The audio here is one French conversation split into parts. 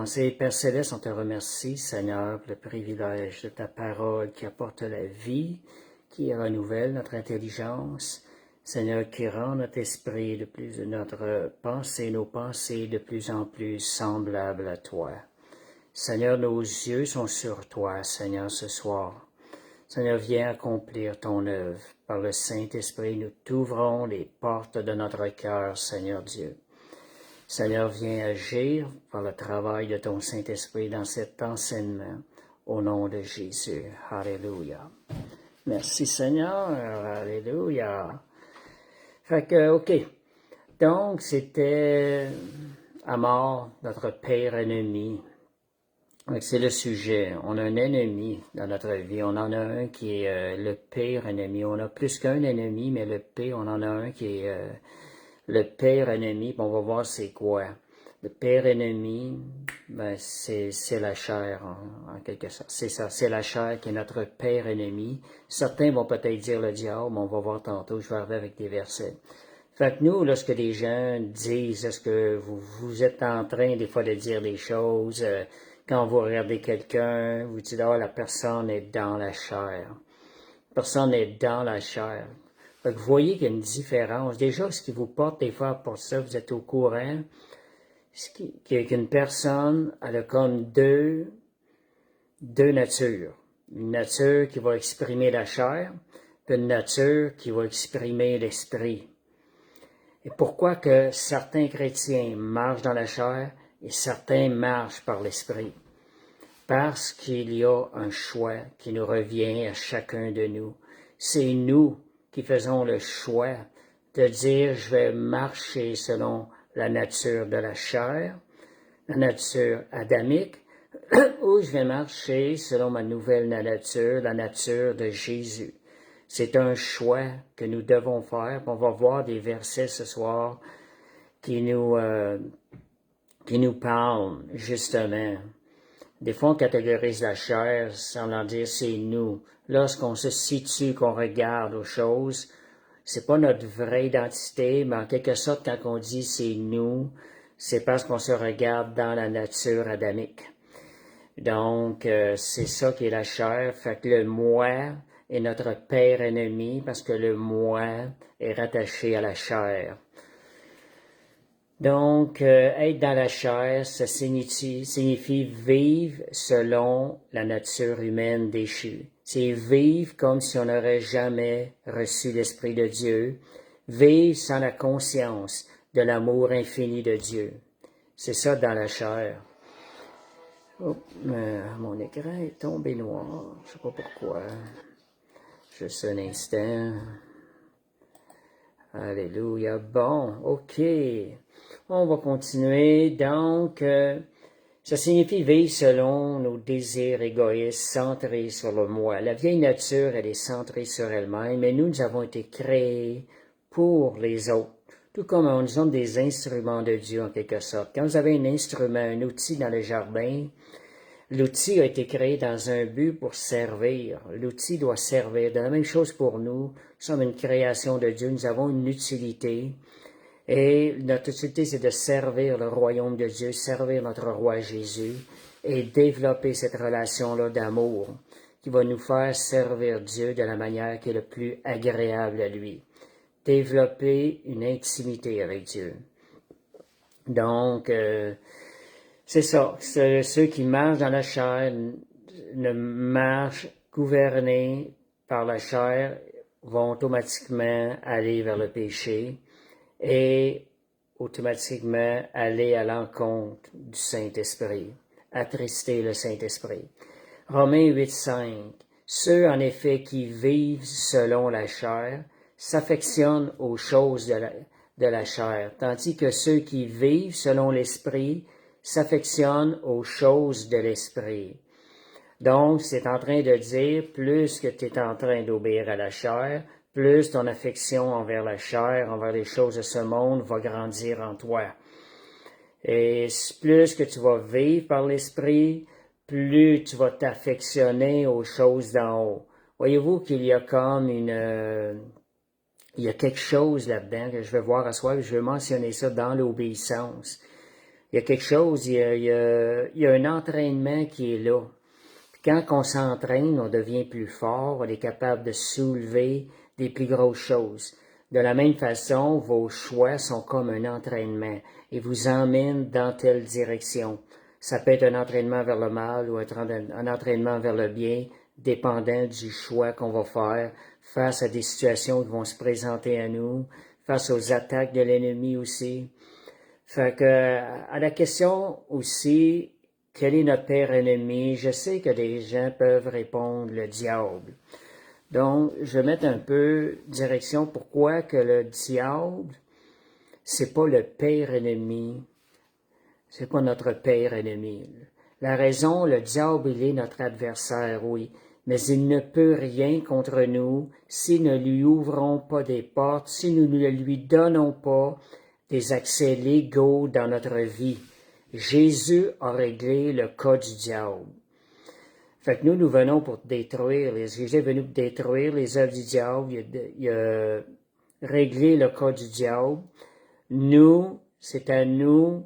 commencer. Père Céleste, on te remercie, Seigneur, pour le privilège de ta parole qui apporte la vie, qui renouvelle notre intelligence, Seigneur, qui rend notre esprit de plus, notre pensée, nos pensées de plus en plus semblables à toi. Seigneur, nos yeux sont sur toi, Seigneur, ce soir. Seigneur, viens accomplir ton œuvre. Par le Saint-Esprit, nous t'ouvrons les portes de notre cœur, Seigneur Dieu. Seigneur, viens agir par le travail de ton Saint-Esprit dans cet enseignement, au nom de Jésus. Alléluia. Merci Seigneur. Alléluia. Fait que, OK. Donc, c'était Amor, notre pire ennemi. C'est le sujet. On a un ennemi dans notre vie. On en a un qui est le pire ennemi. On a plus qu'un ennemi, mais le pire, on en a un qui est le pire ennemi. On va voir c'est quoi. Le pire ennemi, ben, c'est la chair, en quelque sorte. C'est ça, c'est la chair qui est notre pire ennemi. Certains vont peut-être dire le diable, mais on va voir tantôt, je vais arriver avec des versets. Fait que nous, lorsque des gens disent, est-ce que vous êtes en train des fois de dire des choses, quand vous regardez quelqu'un, vous dites, ah, la personne est dans la chair. La personne est dans la chair. Fait que vous voyez qu'il y a une différence. Déjà, ce qui vous porte des fois pour ça, vous êtes au courant, qu'une personne, elle a comme deux natures. Une nature qui va exprimer la chair, puis une nature qui va exprimer l'esprit. Et pourquoi que certains chrétiens marchent dans la chair et certains marchent par l'esprit? Parce qu'il y a un choix qui nous revient à chacun de nous. C'est nous qui faisons le choix de dire je vais marcher selon la nature de la chair, la nature adamique, ou je vais marcher selon ma nouvelle nature, la nature de Jésus. C'est un choix que nous devons faire. On va voir des versets ce soir qui nous parlent justement. Des fois, on catégorise la chair sans en dire c'est nous. Lorsqu'on se situe, qu'on regarde aux choses, c'est pas notre vraie identité, mais en quelque sorte, quand on dit c'est nous, c'est parce qu'on se regarde dans la nature adamique. Donc, c'est ça qui est la chair. Fait que le moi est notre pire ennemi parce que le moi est rattaché à la chair. Donc, être dans la chair, ça signifie vivre selon la nature humaine déchue. C'est vivre comme si on n'aurait jamais reçu l'Esprit de Dieu. Vivre sans la conscience de l'amour infini de Dieu. C'est ça dans la chair. Oh, mon écran est tombé noir. Je sais pas pourquoi. Juste un instant. Alléluia. Bon, OK. On va continuer. Donc, ça signifie vivre selon nos désirs égoïstes, centrés sur le moi. La vieille nature, elle est centrée sur elle-même, mais nous avons été créés pour les autres. Tout comme nous sommes des instruments de Dieu, en quelque sorte. Quand vous avez un instrument, un outil dans le jardin, l'outil a été créé dans un but pour servir. L'outil doit servir. De la même chose pour nous. Nous sommes une création de Dieu. Nous avons une utilité. Et notre utilité, c'est de servir le royaume de Dieu, servir notre roi Jésus et développer cette relation-là d'amour qui va nous faire servir Dieu de la manière qui est le plus agréable à lui. Développer une intimité avec Dieu. Donc, c'est ça. Ceux qui marchent dans la chair ne marchent gouvernés par la chair vont automatiquement aller vers le péché et automatiquement aller à l'encontre du Saint-Esprit, attrister le Saint-Esprit. Romains 8:5. Ceux en effet qui vivent selon la chair s'affectionnent aux choses de la chair, tandis que ceux qui vivent selon l'Esprit s'affectionnent aux choses de l'Esprit. Donc, c'est en train de dire, plus que tu es en train d'obéir à la chair, plus ton affection envers la chair, envers les choses de ce monde va grandir en toi. Et plus que tu vas vivre par l'Esprit, plus tu vas t'affectionner aux choses d'en haut. Voyez-vous qu'il y a comme il y a quelque chose là-dedans que je vais voir à soi, et je vais mentionner ça dans l'obéissance. Il y a quelque chose, il y a un entraînement qui est là. Puis quand on s'entraîne, on devient plus fort, on est capable de soulever des plus grosses choses. De la même façon, vos choix sont comme un entraînement et vous emmènent dans telle direction. Ça peut être un entraînement vers le mal ou un entraînement vers le bien, dépendant du choix qu'on va faire face à des situations qui vont se présenter à nous, face aux attaques de l'ennemi aussi. Fait que, à la question aussi, quel est notre père ennemi, je sais que des gens peuvent répondre le diable. Donc, je vais mettre un peu direction pourquoi que le diable, c'est pas le père ennemi, c'est pas notre père ennemi. La raison, le diable, il est notre adversaire, oui, mais il ne peut rien contre nous si nous ne lui ouvrons pas des portes, si nous ne lui donnons pas des accès légaux dans notre vie. Jésus a réglé le cas du diable. Fait que nous venons pour détruire, Jésus est venu pour détruire les œuvres du diable, il a réglé le cas du diable. Nous, c'est à nous,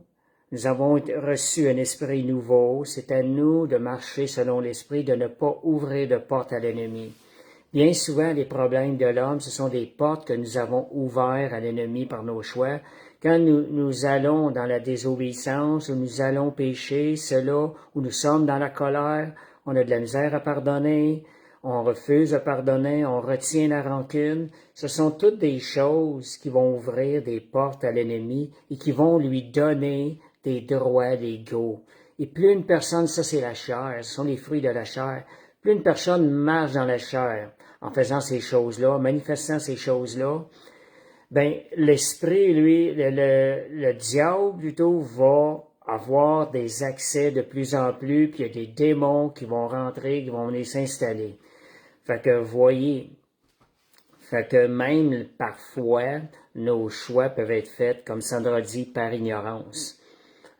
nous avons reçu un esprit nouveau, c'est à nous de marcher selon l'esprit, de ne pas ouvrir de porte à l'ennemi. Bien souvent, les problèmes de l'homme, ce sont des portes que nous avons ouvertes à l'ennemi par nos choix. Quand nous allons dans la désobéissance, où nous allons pécher, cela, où nous sommes dans la colère, on a de la misère à pardonner, on refuse de pardonner, on retient la rancune. Ce sont toutes des choses qui vont ouvrir des portes à l'ennemi et qui vont lui donner des droits légaux. Et plus une personne, ça c'est la chair, ce sont les fruits de la chair, plus une personne marche dans la chair en faisant ces choses-là, manifestant ces choses-là, ben l'esprit, lui, le diable plutôt, va avoir des accès de plus en plus, puis il y a des démons qui vont rentrer, qui vont venir s'installer. Fait que, voyez, fait que même parfois, nos choix peuvent être faits, comme Sandra dit, par ignorance.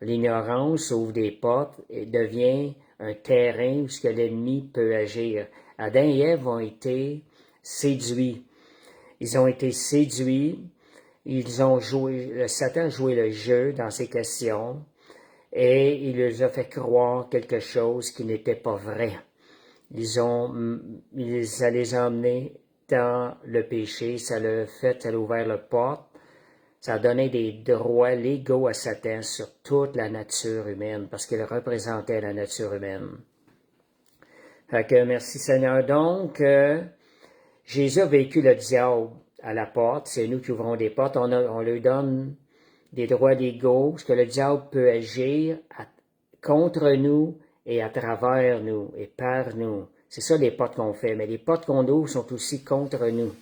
L'ignorance ouvre des portes et devient un terrain où ce que l'ennemi peut agir. Adam et Ève ont été séduits. Ils ont été séduits. Ils ont joué, Satan a joué le jeu dans ces questions et il les a fait croire quelque chose qui n'était pas vrai. Ça les a emmenés dans le péché, ça a ouvert la porte, ça a donné des droits légaux à Satan sur toute la nature humaine, parce qu'il représentait la nature humaine. Fait que merci Seigneur. Donc, Jésus a vécu le diable à la porte, c'est nous qui ouvrons des portes, on lui donne des droits légaux, parce que le diable peut agir contre nous et à travers nous et par nous. C'est ça les portes qu'on fait, mais les portes qu'on ouvre sont aussi contre nous.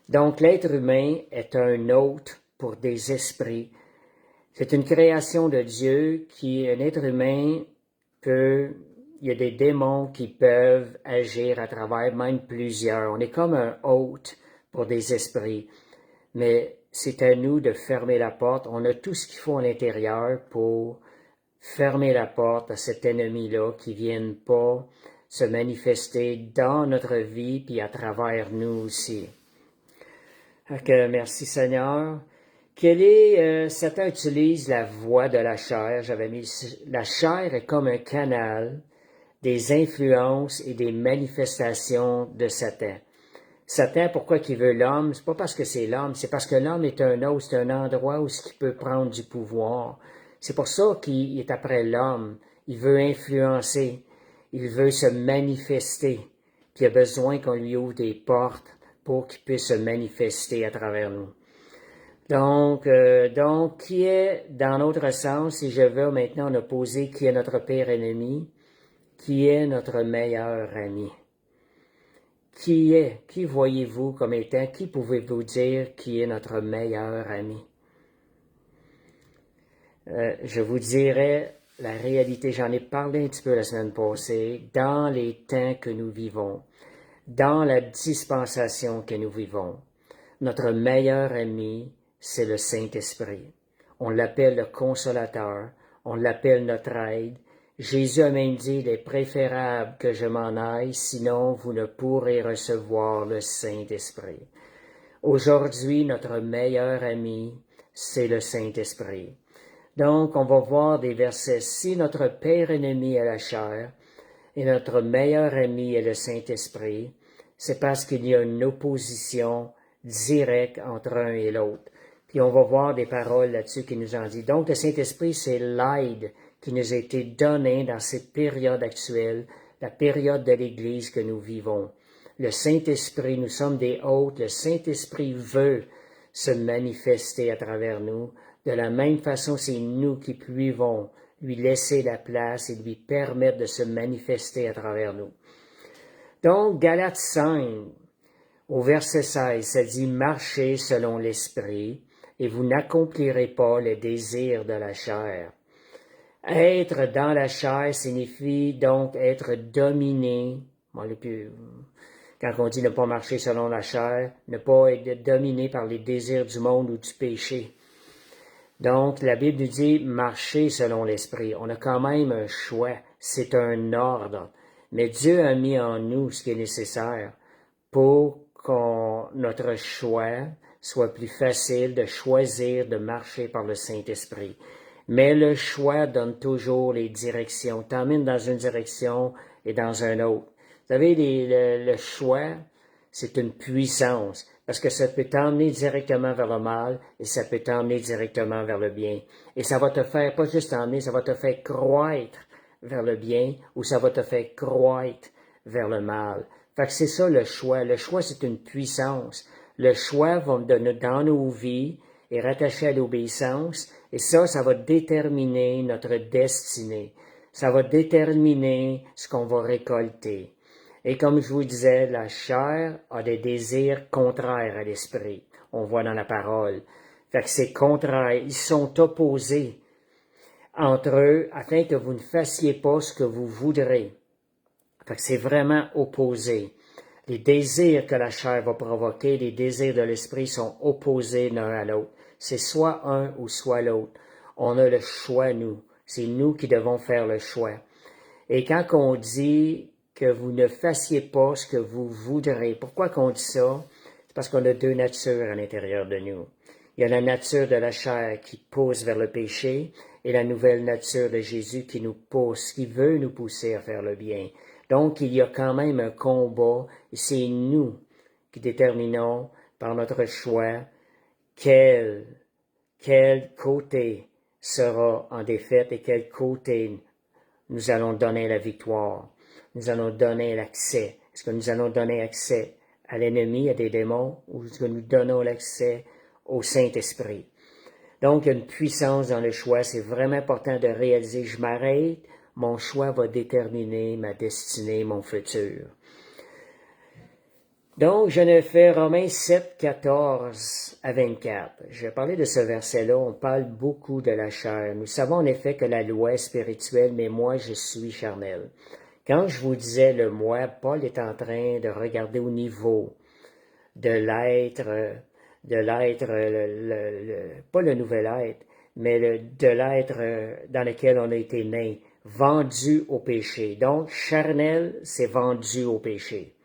Donc l'être humain est un hôte pour des esprits. C'est une création de Dieu un être humain il y a des démons qui peuvent agir à travers, même plusieurs. On est comme un hôte pour des esprits. Mais c'est à nous de fermer la porte. On a tout ce qu'il faut à l'intérieur pour fermer la porte à cet ennemi-là qui ne vienne pas se manifester dans notre vie puis à travers nous aussi. Merci Seigneur. Satan utilise la voie de la chair. La chair est comme un canal des influences et des manifestations de Satan. Satan, pourquoi il veut l'homme? C'est pas parce que c'est l'homme, c'est parce que l'homme est un hôte, c'est un endroit où il peut prendre du pouvoir. C'est pour ça qu'il est après l'homme. Il veut influencer, il veut se manifester, puis il a besoin qu'on lui ouvre des portes pour qu'il puisse se manifester à travers nous. Donc, qui est, dans notre sens, si je veux maintenant en opposer, qui est notre pire ennemi, qui est notre meilleur ami? Qui voyez-vous comme étant, qui pouvez-vous dire qui est notre meilleur ami? Je vous dirais la réalité, j'en ai parlé un petit peu la semaine passée, dans les temps que nous vivons, dans la dispensation que nous vivons, notre meilleur ami, c'est le Saint-Esprit. On l'appelle le Consolateur, on l'appelle notre aide. Jésus a même dit, il est préférable que je m'en aille, sinon vous ne pourrez recevoir le Saint-Esprit. Aujourd'hui, notre meilleur ami, c'est le Saint-Esprit. Donc, on va voir des versets. Si notre père ennemi est la chair et notre meilleur ami est le Saint-Esprit, c'est parce qu'il y a une opposition directe entre un et l'autre. Puis on va voir des paroles là-dessus qui nous en disent. Donc, le Saint-Esprit, c'est l'aide qui nous a été donnée dans cette période actuelle, la période de l'Église que nous vivons. Le Saint-Esprit, nous sommes des hôtes, le Saint-Esprit veut se manifester à travers nous. De la même façon, c'est nous qui pouvons lui laisser la place et lui permettre de se manifester à travers nous. Donc, Galates 5, au verset 16, ça dit « Marchez selon l'Esprit, et vous n'accomplirez pas les désirs de la chair. » Être dans la chair signifie donc être dominé. Quand on dit ne pas marcher selon la chair, ne pas être dominé par les désirs du monde ou du péché. Donc, la Bible nous dit marcher selon l'Esprit. On a quand même un choix. C'est un ordre. Mais Dieu a mis en nous ce qui est nécessaire pour que notre choix soit plus facile de choisir de marcher par le Saint-Esprit. Mais le choix donne toujours les directions. T'emmène dans une direction et dans une autre. Vous savez, le choix, c'est une puissance, parce que ça peut t'emmener directement vers le mal et ça peut t'emmener directement vers le bien. Et ça va te faire, pas juste t'emmener, ça va te faire croître vers le bien ou ça va te faire croître vers le mal. Fait que c'est ça le choix. Le choix, c'est une puissance. Le choix va donner dans nos vies et rattaché à l'obéissance. Et ça va déterminer notre destinée. Ça va déterminer ce qu'on va récolter. Et comme je vous disais, la chair a des désirs contraires à l'esprit. On voit dans la parole. Fait que c'est contraire. Ils sont opposés entre eux afin que vous ne fassiez pas ce que vous voudrez. Fait que c'est vraiment opposé. Les désirs que la chair va provoquer, les désirs de l'esprit sont opposés l'un à l'autre. C'est soit un ou soit l'autre. On a le choix, nous. C'est nous qui devons faire le choix. Et quand on dit que vous ne fassiez pas ce que vous voudrez, pourquoi qu'on dit ça? C'est parce qu'on a deux natures à l'intérieur de nous. Il y a la nature de la chair qui pousse vers le péché et la nouvelle nature de Jésus qui nous pousse, qui veut nous pousser à faire le bien. Donc, il y a quand même un combat et c'est nous qui déterminons par notre choix quel côté sera en défaite et quel côté nous allons donner la victoire. Nous allons donner l'accès. Est-ce que nous allons donner accès à l'ennemi, à des démons, ou est-ce que nous donnons l'accès au Saint-Esprit? Donc, il y a une puissance dans le choix. C'est vraiment important de réaliser, je m'arrête, mon choix va déterminer ma destinée, mon futur. Donc, je ne fais Romains 7, 14 à 24. Je vais parler de ce verset-là. On parle beaucoup de la chair. Nous savons en effet que la loi est spirituelle, mais moi, je suis charnel. Quand je vous disais le moi, Paul est en train de regarder au niveau de l'être, pas le nouvel être, mais de l'être dans lequel on a été né, vendu au péché. Donc, charnel, c'est vendu au péché.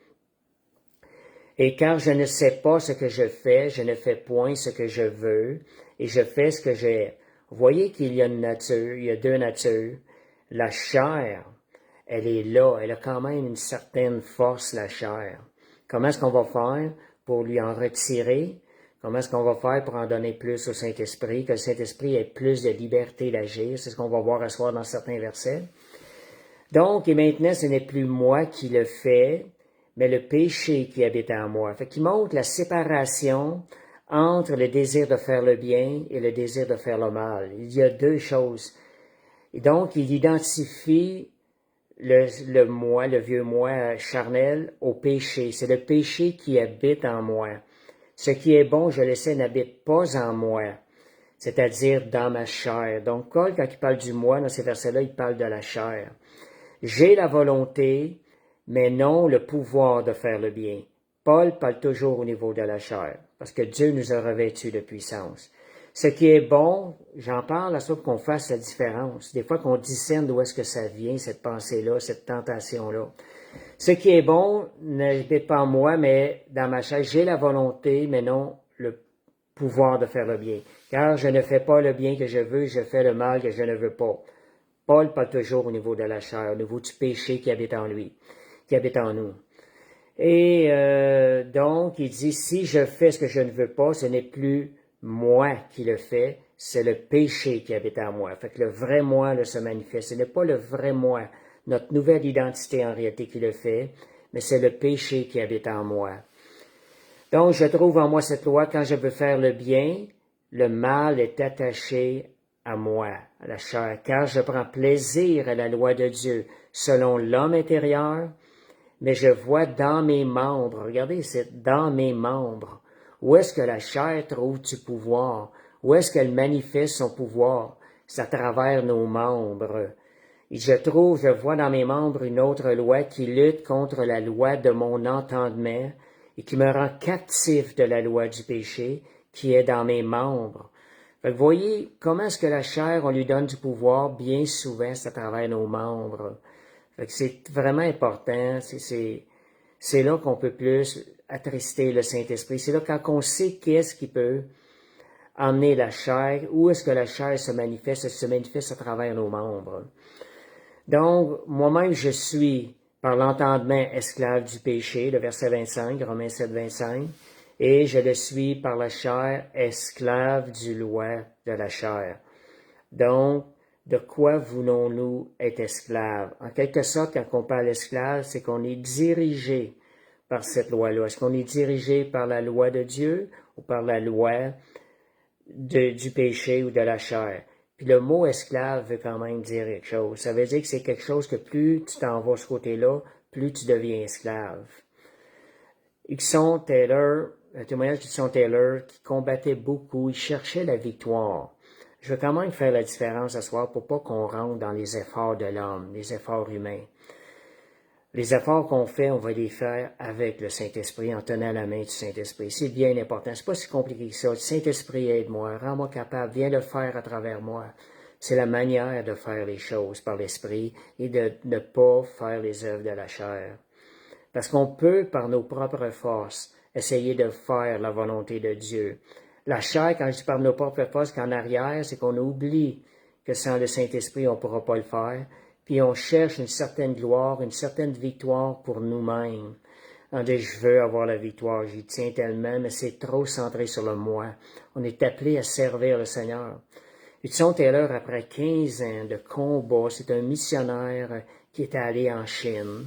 Et quand je ne sais pas ce que je fais, je ne fais point ce que je veux, et je fais ce que j'ai. Vous voyez qu'il y a une nature, il y a deux natures. La chair, elle est là, elle a quand même une certaine force, la chair. Comment est-ce qu'on va faire pour lui en retirer? Comment est-ce qu'on va faire pour en donner plus au Saint-Esprit, que le Saint-Esprit ait plus de liberté d'agir? C'est ce qu'on va voir à soir dans certains versets. Donc, et maintenant, ce n'est plus moi qui le fais, mais le péché qui habite en moi. Fait qu'il montre la séparation entre le désir de faire le bien et le désir de faire le mal. Il y a deux choses. Et donc, il identifie le moi, le vieux moi charnel, au péché. C'est le péché qui habite en moi. Ce qui est bon, je le sais, n'habite pas en moi, c'est-à-dire dans ma chair. Donc, Paul, quand il parle du moi, dans ces versets-là, il parle de la chair. J'ai la volonté, mais non le pouvoir de faire le bien. Paul parle toujours au niveau de la chair, parce que Dieu nous a revêtus de puissance. Ce qui est bon, j'en parle à ça pour qu'on fasse la différence. Des fois qu'on discerne d'où est-ce que ça vient, cette pensée-là, cette tentation-là. Ce qui est bon n'habite pas en moi, mais dans ma chair. J'ai la volonté, mais non le pouvoir de faire le bien. Car je ne fais pas le bien que je veux, je fais le mal que je ne veux pas. Paul parle toujours au niveau de la chair, au niveau du péché qui habite en lui, qui habite en nous. Et donc, il dit, si je fais ce que je ne veux pas, ce n'est plus moi qui le fais, c'est le péché qui habite en moi. Fait que le vrai moi là, se manifeste. Ce n'est pas le vrai moi, notre nouvelle identité en réalité qui le fait, mais c'est le péché qui habite en moi. Donc, je trouve en moi cette loi, quand je veux faire le bien, le mal est attaché à moi, à la chair, car je prends plaisir à la loi de Dieu, selon l'homme intérieur, mais je vois dans mes membres, regardez, c'est dans mes membres, où est-ce que la chair trouve du pouvoir, où est-ce qu'elle manifeste son pouvoir, c'est à travers nos membres. Et je vois dans mes membres une autre loi qui lutte contre la loi de mon entendement et qui me rend captif de la loi du péché qui est dans mes membres. Fait que voyez comment est-ce que la chair, on lui donne du pouvoir, bien souvent, c'est à travers nos membres. Fait que c'est vraiment important, c'est là qu'on peut plus attrister le Saint-Esprit. C'est là quand on sait qu'est-ce qui peut emmener la chair, où est-ce que la chair se manifeste, elle se manifeste à travers nos membres. Donc, moi-même, je suis, par l'entendement, esclave du péché, le verset 25, Romains 7, 25, et je le suis par la chair, esclave du loi de la chair. Donc, de quoi voulons-nous être esclaves? En quelque sorte, quand on parle esclave, c'est qu'on est dirigé par cette loi-là. Est-ce qu'on est dirigé par la loi de Dieu ou par la loi du péché ou de la chair? Puis le mot esclave veut quand même dire quelque chose. Ça veut dire que c'est quelque chose que plus tu t'en vas ce côté-là, plus tu deviens esclave. Hudson Taylor, un témoignage d'Hudson Taylor, qui combattait beaucoup, il cherchait la victoire. Je veux quand même faire la différence ce soir pour pas qu'on rentre dans les efforts de l'homme, les efforts humains. Les efforts qu'on fait, on va les faire avec le Saint-Esprit, en tenant la main du Saint-Esprit. C'est bien important. C'est pas si compliqué que ça. Le Saint-Esprit aide-moi, rends-moi capable, viens le faire à travers moi. C'est la manière de faire les choses par l'Esprit et de ne pas faire les œuvres de la chair. Parce qu'on peut, par nos propres forces, essayer de faire la volonté de Dieu. La chair, quand je dis par nos propres forces, qu'en arrière, c'est qu'on oublie que sans le Saint-Esprit, on ne pourra pas le faire. Puis on cherche une certaine gloire, une certaine victoire pour nous-mêmes. On dit, je veux avoir la victoire, j'y tiens tellement, mais c'est trop centré sur le moi. On est appelé à servir le Seigneur. Hudson Taylor, après 15 ans de combat, c'est un missionnaire qui est allé en Chine,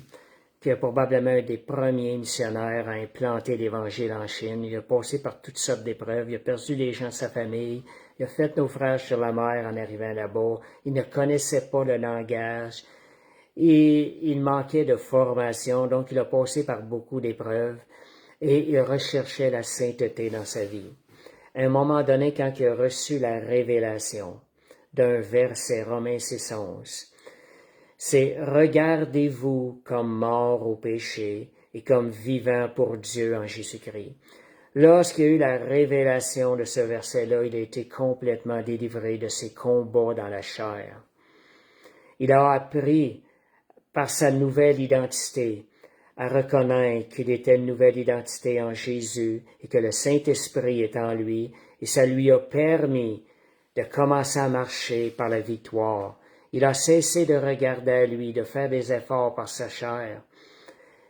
qui est probablement un des premiers missionnaires à implanter l'Évangile en Chine. Il a passé par toutes sortes d'épreuves, il a perdu les gens de sa famille, il a fait naufrage sur la mer en arrivant là-bas, il ne connaissait pas le langage, et il manquait de formation, donc il a passé par beaucoup d'épreuves, et il recherchait la sainteté dans sa vie. À un moment donné, quand il a reçu la révélation d'un verset, Romains 6:11, c'est « Regardez-vous comme mort au péché et comme vivant pour Dieu en Jésus-Christ. » Lorsqu'il y a eu la révélation de ce verset-là, il a été complètement délivré de ses combats dans la chair. Il a appris, par sa nouvelle identité, à reconnaître qu'il était une nouvelle identité en Jésus et que le Saint-Esprit est en lui, et ça lui a permis de commencer à marcher par la victoire. Il a cessé de regarder à lui, de faire des efforts par sa chair.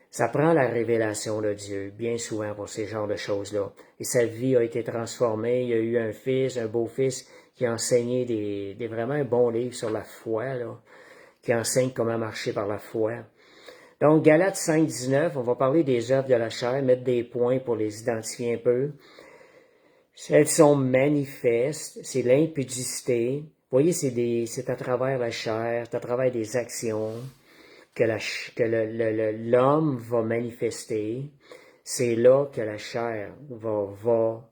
Ça prend la révélation de Dieu, bien souvent pour ces genres de choses-là. Et sa vie a été transformée. Il y a eu un fils, un beau-fils, qui a enseigné des vraiment bons livres sur la foi, là, qui enseigne comment marcher par la foi. Donc, Galates 5:19, on va parler des œuvres de la chair, mettre des points pour les identifier un peu. Elles sont manifestes, c'est l'impudicité. Vous voyez, c'est à travers la chair, c'est à travers des actions que l'homme va manifester. C'est là que la chair va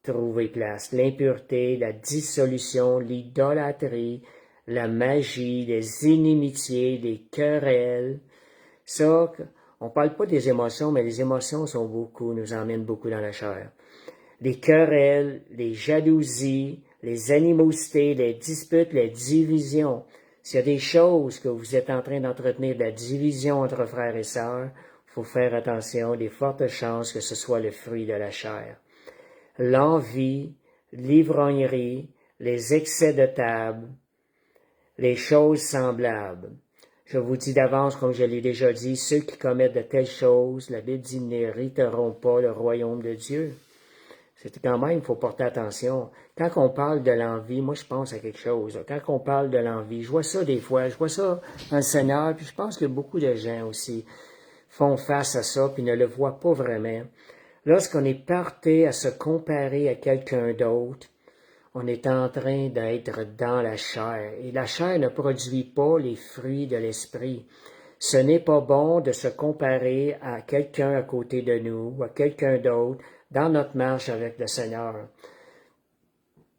trouver place. L'impureté, la dissolution, l'idolâtrie, la magie, les inimitiés, les querelles. Ça, on parle pas des émotions, mais les émotions nous emmènent beaucoup dans la chair. Les querelles, les jalousies, les animosités, les disputes, les divisions. S'il y a des choses que vous êtes en train d'entretenir, de la division entre frères et sœurs, il faut faire attention, des fortes chances que ce soit le fruit de la chair. l'envie, l'ivrognerie, les excès de table, les choses semblables. Je vous dis d'avance, comme je l'ai déjà dit, ceux qui commettent de telles choses, la Bible dit, n'hériteront pas le royaume de Dieu. C'est quand même, il faut porter attention. Quand on parle de l'envie, moi je pense à quelque chose. Quand on parle de l'envie, je vois ça des fois, je vois ça dans le Seigneur, puis je pense que beaucoup de gens aussi font face à ça, puis ne le voient pas vraiment. Lorsqu'on est porté à se comparer à quelqu'un d'autre, on est en train d'être dans la chair. Et la chair ne produit pas les fruits de l'esprit. Ce n'est pas bon de se comparer à quelqu'un à côté de nous ou à quelqu'un d'autre dans notre marche avec le Seigneur.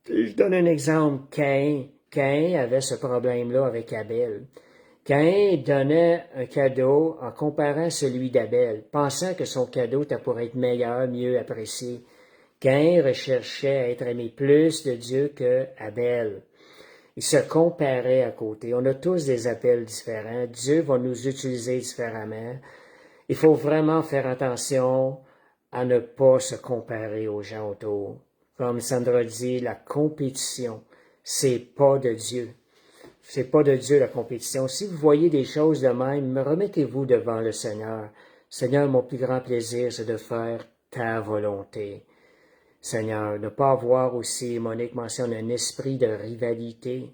Je donne un exemple. Caïn avait ce problème-là avec Abel. Caïn donnait un cadeau en comparant celui d'Abel, pensant que son cadeau était pour être meilleur, mieux apprécié. Caïn recherchait à être aimé plus de Dieu que Abel. Il se comparait à côté. On a tous des appels différents. Dieu va nous utiliser différemment. Il faut vraiment faire attention à ne pas se comparer aux gens autour. Comme Sandra dit, la compétition, c'est pas de Dieu. C'est pas de Dieu la compétition. Si vous voyez des choses de même, remettez-vous devant le Seigneur. Seigneur, mon plus grand plaisir, c'est de faire ta volonté. Seigneur, ne pas avoir aussi, Monique mentionne, un esprit de rivalité.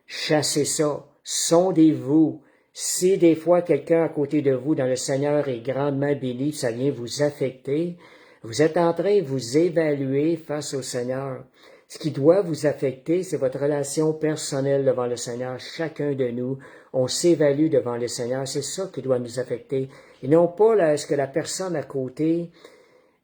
Chassez ça. Sondez-vous. Si des fois quelqu'un à côté de vous dans le Seigneur est grandement béni, ça vient vous affecter, vous êtes en train de vous évaluer face au Seigneur. Ce qui doit vous affecter, c'est votre relation personnelle devant le Seigneur. Chacun de nous, on s'évalue devant le Seigneur. C'est ça qui doit nous affecter. Et non pas ce que la personne à côté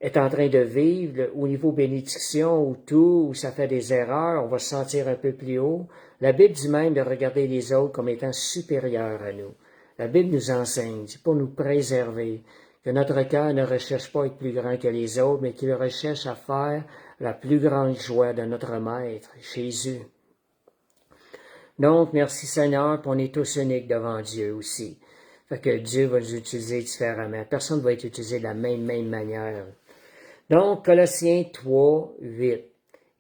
est en train de vivre au niveau bénédiction ou tout, où ça fait des erreurs, on va se sentir un peu plus haut. La Bible dit même de regarder les autres comme étant supérieurs à nous. La Bible nous enseigne, c'est pour nous préserver, que notre cœur ne recherche pas à être plus grand que les autres, mais qu'il recherche à faire la plus grande joie de notre Maître, Jésus. Donc, merci Seigneur, on est tous uniques devant Dieu aussi. Fait que Dieu va nous utiliser différemment. Personne ne va être utilisé de la même manière. Donc, Colossiens 3, 8,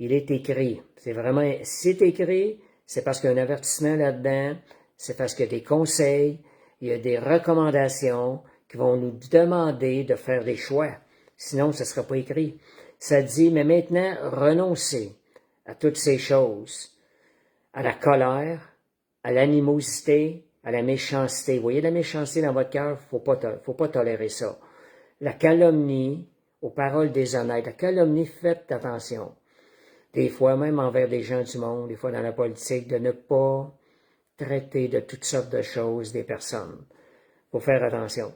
il est écrit, c'est écrit, c'est parce qu'il y a un avertissement là-dedans, c'est parce qu'il y a des conseils, il y a des recommandations qui vont nous demander de faire des choix. Sinon, ça ne sera pas écrit. Ça dit, mais maintenant, renoncez à toutes ces choses, à la colère, à l'animosité, à la méchanceté. Vous voyez la méchanceté dans votre cœur, faut pas tolérer ça. La calomnie, aux paroles déshonnêtes. La calomnie, faites attention. Des fois, même envers des gens du monde, des fois dans la politique, de ne pas traiter de toutes sortes de choses des personnes. Faut faire attention.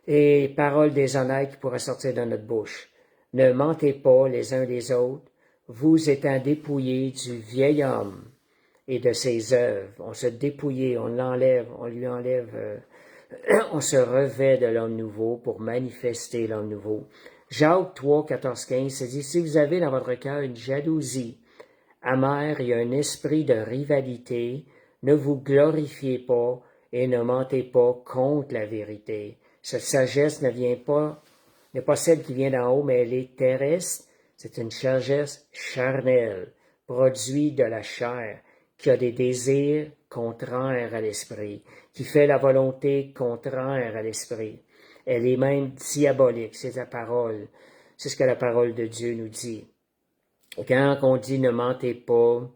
Et paroles déshonnêtes qui pourraient sortir de notre bouche. Ne mentez pas les uns des autres, vous étant dépouillés du vieil homme et de ses œuvres. On se dépouille, on l'enlève, on lui enlève, on se revêt de l'homme nouveau pour manifester l'homme nouveau. Jacques 3, 14, 15, ça dit, si vous avez dans votre cœur une jalousie amère et un esprit de rivalité, ne vous glorifiez pas et ne mentez pas contre la vérité. Cette sagesse n'est pas celle qui vient d'en haut, mais elle est terrestre. C'est une sagesse charnelle, produit de la chair, qui a des désirs contraires à l'esprit, qui fait la volonté contraire à l'esprit. Elle est même diabolique, c'est la parole. C'est ce que la parole de Dieu nous dit. Et quand on dit ne mentez pas,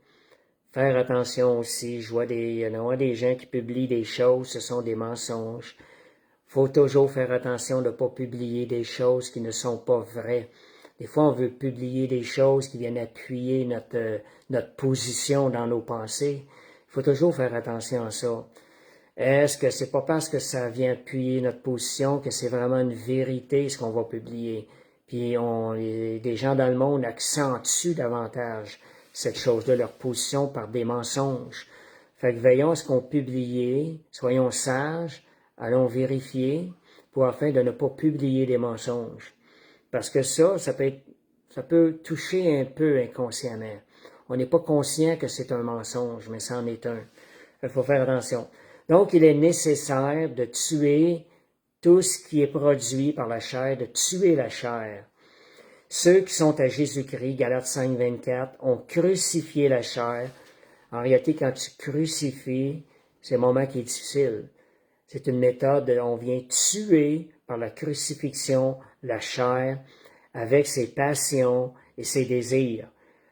faire attention aussi, il y en a des gens qui publient des choses, ce sont des mensonges. Faut toujours faire attention de ne pas publier des choses qui ne sont pas vraies. Des fois, on veut publier des choses qui viennent appuyer notre position dans nos pensées. Il faut toujours faire attention à ça. Est-ce que c'est pas parce que ça vient appuyer notre position que c'est vraiment une vérité ce qu'on va publier? Puis des gens dans le monde accentuent davantage cette chose-là, leur position par des mensonges. Fait que veillons à ce qu'on publie, soyons sages, allons vérifier afin de ne pas publier des mensonges. Parce que ça peut toucher un peu inconsciemment. On n'est pas conscient que c'est un mensonge, mais c'en est un. Il faut faire attention. Donc, il est nécessaire de tuer tout ce qui est produit par la chair, de tuer la chair. Ceux qui sont à Jésus-Christ, Galates 5, 24, ont crucifié la chair. En réalité, quand tu crucifies, c'est un moment qui est difficile. C'est une méthode, on vient tuer par la crucifixion la chair avec ses passions et ses désirs.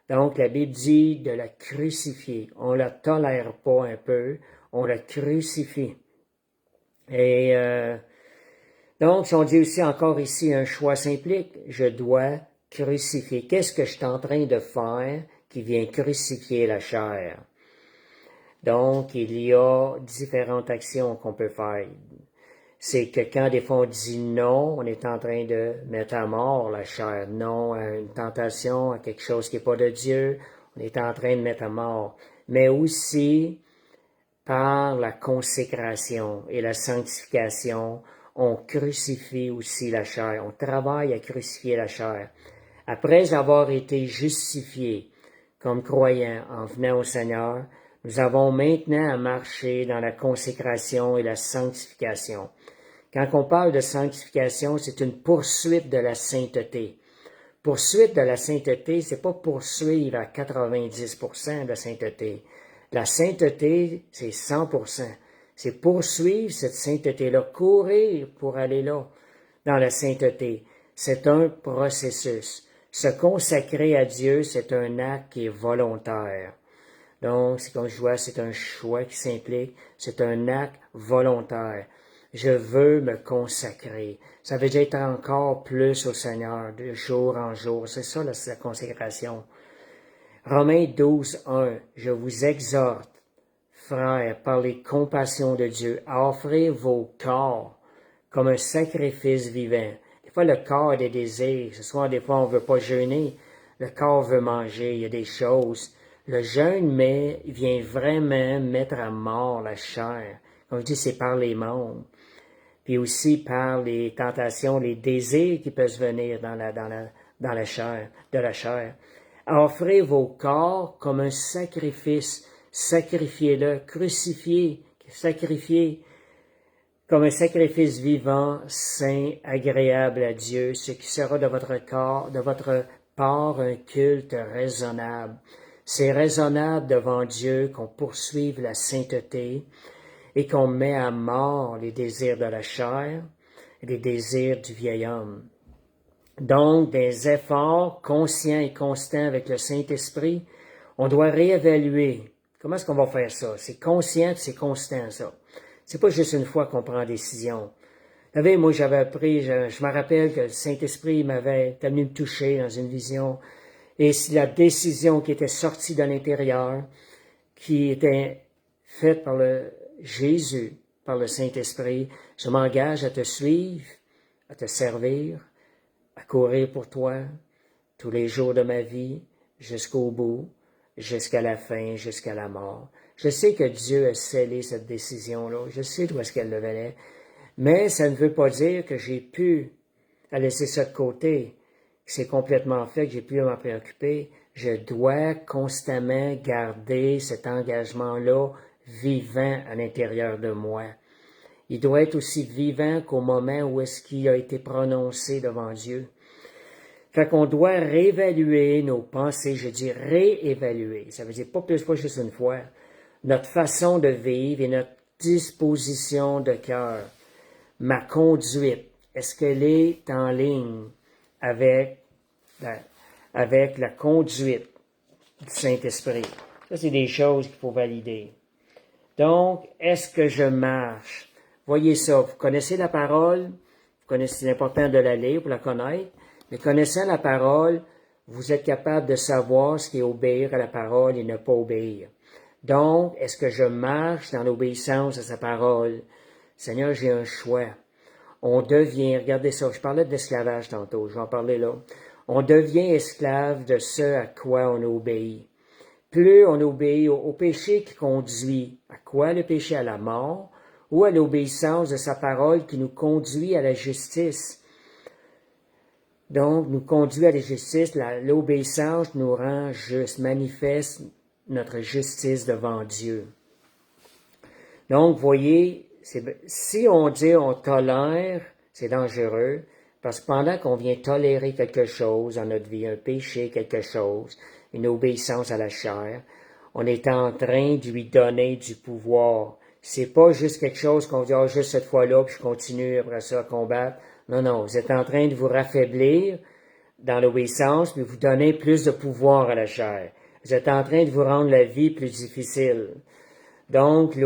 Donc, la Bible dit de la crucifier. On la tolère pas un peu, on la crucifie. Et donc, si on dit aussi encore ici, un choix s'implique, je dois crucifier. Qu'est-ce que je suis en train de faire qui vient crucifier la chair? Donc, il y a différentes actions qu'on peut faire. C'est que quand des fois on dit non, on est en train de mettre à mort la chair. Non à une tentation, à quelque chose qui n'est pas de Dieu, on est en train de mettre à mort. Mais aussi, par la consécration et la sanctification, on crucifie aussi la chair. On travaille à crucifier la chair. Après avoir été justifiés comme croyants en venant au Seigneur, nous avons maintenant à marcher dans la consécration et la sanctification. Quand on parle de sanctification, c'est une poursuite de la sainteté. Poursuite de la sainteté, c'est pas poursuivre à 90% de la sainteté. La sainteté, c'est 100%. C'est poursuivre cette sainteté-là, courir pour aller là, dans la sainteté. C'est un processus. Se consacrer à Dieu, c'est un acte qui est volontaire. Donc, c'est comme je vois, c'est un choix qui s'implique, c'est un acte volontaire. Je veux me consacrer. Ça veut dire être encore plus au Seigneur, de jour en jour. C'est ça la consécration. Romains 12, 1. Je vous exhorte, frères, par les compassions de Dieu, à offrir vos corps comme un sacrifice vivant. Des fois, le corps a des désirs. Ce soir, des fois, on ne veut pas jeûner. Le corps veut manger. Il y a des choses. Le jeûne, mais il vient vraiment mettre à mort la chair. Comme je dis, c'est par les membres. Puis aussi par les tentations, les désirs qui peuvent venir dans la chair, de la chair. Offrez vos corps comme un sacrifice. Sacrifiez-le, crucifiez, sacrifiez comme un sacrifice vivant, saint, agréable à Dieu, ce qui sera de votre corps, de votre part un culte raisonnable. C'est raisonnable devant Dieu qu'on poursuive la sainteté et qu'on met à mort les désirs de la chair et les désirs du vieil homme. Donc, des efforts conscients et constants avec le Saint-Esprit, on doit réévaluer. Comment est-ce qu'on va faire ça? C'est conscient, c'est constant, ça. C'est pas juste une fois qu'on prend une décision. Vous savez, moi, j'avais appris, je me rappelle que le Saint-Esprit m'avait venu me toucher dans une vision. Et si la décision qui était sortie de l'intérieur, qui était faite par Jésus, par le Saint-Esprit, je m'engage à te suivre, à te servir, à courir pour toi tous les jours de ma vie, jusqu'au bout, jusqu'à la fin, jusqu'à la mort. Je sais que Dieu a scellé cette décision-là. Je sais d'où est-ce qu'elle le venait. Mais ça ne veut pas dire que j'ai pu laisser ça de côté, que c'est complètement fait, que j'ai pu m'en préoccuper. Je dois constamment garder cet engagement-là vivant à l'intérieur de moi. Il doit être aussi vivant qu'au moment où est-ce qu'il a été prononcé devant Dieu. Fait qu'on doit réévaluer nos pensées, je dis réévaluer. Ça veut dire pas juste une fois. Notre façon de vivre et notre disposition de cœur. Ma conduite, est-ce qu'elle est en ligne avec la conduite du Saint-Esprit? Ça, c'est des choses qu'il faut valider. Donc, est-ce que je marche? Voyez ça, vous connaissez la parole, vous connaissez, c'est important de la lire pour la connaître, mais connaissant la parole, vous êtes capable de savoir ce qui est obéir à la parole et ne pas obéir. Donc, est-ce que je marche dans l'obéissance à sa parole? Seigneur, j'ai un choix. On devient, regardez ça, je parlais d'esclavage tantôt, je vais en parler là. On devient esclave de ce à quoi on obéit. Plus on obéit au péché qui conduit à quoi le péché? À la mort, ou à l'obéissance de sa parole qui nous conduit à la justice. Donc, nous conduit à la justice, l'obéissance nous rend juste, manifeste notre justice devant Dieu. Donc, voyez, si on dit on tolère, c'est dangereux, Parce que pendant qu'on vient tolérer quelque chose dans notre vie, un péché, quelque chose, une obéissance à la chair, on est en train de lui donner du pouvoir. C'est pas juste quelque chose qu'on dit, ah, juste cette fois-là, puis je continue après ça à combattre. Non, non, vous êtes en train de vous raffaiblir dans l'obéissance, mais vous donner plus de pouvoir à la chair. Vous êtes en train de vous rendre la vie plus difficile. Donc,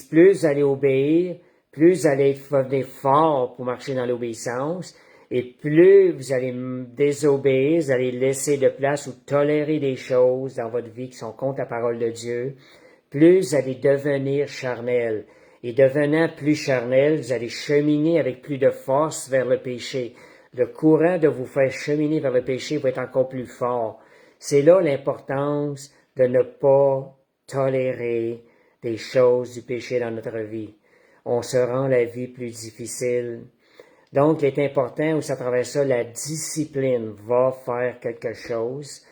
plus vous allez obéir, plus vous allez devenir fort pour marcher dans l'obéissance, et plus vous allez désobéir, vous allez laisser de place ou tolérer des choses dans votre vie qui sont contre la parole de Dieu, plus vous allez devenir charnel. Et devenant plus charnel, vous allez cheminer avec plus de force vers le péché. Le courant de vous faire cheminer vers le péché va être encore plus fort. C'est là l'importance de ne pas tolérer des choses du péché dans notre vie. On se rend la vie plus difficile. Donc, il est important aussi à travers ça, la discipline va faire quelque chose